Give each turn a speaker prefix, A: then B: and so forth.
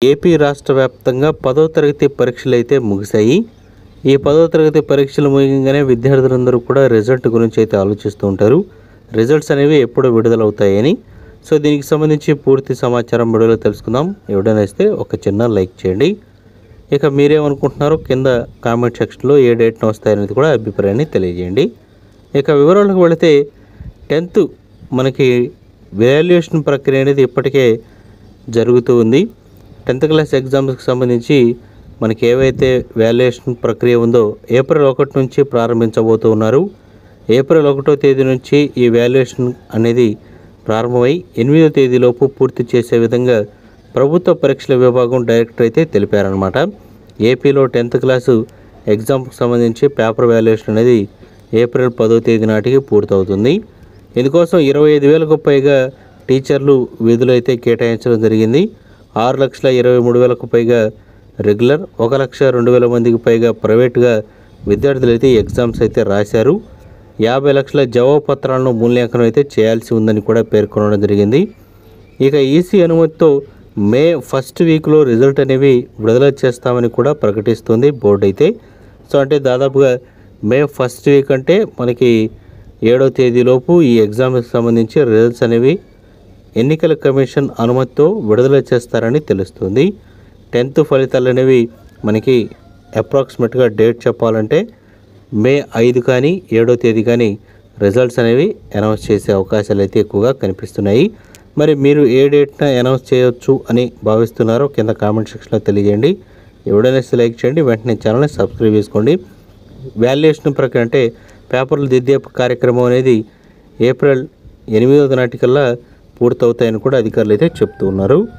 A: AP రాష్ట్ర వ్యాప్తంగా 10వ తరగతి పరీక్షలు అయితే ముగిశాయి. ఈ 10వ తరగతి పరీక్షలు ముగియగానే విద్యార్థులందరూ కూడా రిజల్ట్ గురించి అయితే ఆలోచిస్తూ ఉంటారు. రిజల్ట్స్ అనేవి ఎప్పుడు విడుదలవుతాయని. సో దీనికి సంబంధించి పూర్తి సమాచారం వీడియోలో తెలుసుకుందాం. ఎవడైనా ఇస్తే ఒక చిన్న లైక్ చేయండి. ఇక మీరేమనుకుంటున్నారో కింద కామెంట్ సెక్షన్లో ఏ డేట్న వస్తాయనేది కూడా అభిప్రాయాన్ని తెలియజేయండి. ఇక వివరాలకు వెళితే 10th మనకి వాల్యుయేషన్ ప్రక్రియ అనేది ఇప్పటికే జరుగుతూ ఉంది. 10th క్లాస్ ఎగ్జామ్స్కి సంబంధించి మనకి ఏవైతే వాల్యుయేషన్ ప్రక్రియ ఉందో ఏప్రిల్ 1 నుంచి ప్రారంభించబోతూ ఉన్నారు. ఏప్రిల్ 1వ తేదీ నుంచి ఈ వాల్యుయేషన్ అనేది ప్రారంభమై 8వ తేదీలోపు పూర్తి చేసే విధంగా ప్రభుత్వ పరీక్షల విభాగం డైరెక్టర్ అయితే తెలిపారనమాట. ఏపీలో 10th క్లాసు ఎగ్జామ్కి సంబంధించి పేపర్ వాల్యుయేషన్ అనేది ఏప్రిల్ 10వ తేదీ నాటికి పూర్తవుతుంది. ఇందుకోసం 25,000కు పైగా టీచర్లు విధులు అయితే కేటాయించడం జరిగింది. 6,23,000కు పైగా రెగ్యులర్, 1,02,000 మందికి పైగా ప్రైవేటుగా విద్యార్థులు అయితే ఎగ్జామ్స్ అయితే రాశారు. 50 లక్షల జవాబు పత్రాలను మూల్యాంకనం అయితే చేయాల్సి ఉందని కూడా పేర్కొనడం జరిగింది. ఇక ఈసీ అనుమతితో మే 1st వీక్లో రిజల్ట్ అనేవి విడుదల చేస్తామని కూడా ప్రకటిస్తుంది బోర్డు అయితే. సో అంటే దాదాపుగా మే 1st వీక్ అంటే మనకి 7వ తేదీలోపు ఈ ఎగ్జామ్కి సంబంధించి రిజల్ట్స్ అనేవి ఎన్నికల కమిషన్ అనుమతితో విడుదల చేస్తారని తెలుస్తుంది. 10th ఫలితాలు అనేవి మనకి అప్రాక్సిమేట్గా డేట్ చెప్పాలంటే మే 5 కానీ 7వ తేదీ కానీ రిజల్ట్స్ అనేవి అనౌన్స్ చేసే అవకాశాలు అయితే ఎక్కువగా కనిపిస్తున్నాయి. మరి మీరు ఏ డేట్న అనౌన్స్ చేయొచ్చు అని భావిస్తున్నారో కింద కామెంట్ సెక్షన్లో తెలియజేయండి. ఎవడైనా లైక్ చేయండి, వెంటనే ఛానల్ని సబ్స్క్రైబ్ చేసుకోండి. వాల్యుయేషన్ ప్రక్రియ అంటే పేపర్లు దిద్దే కార్యక్రమం అనేది ఏప్రిల్ 8వ నాటికల్లా పూర్తవుతాయని కూడా అధికారులు అయితే చెప్తూ ఉన్నారు.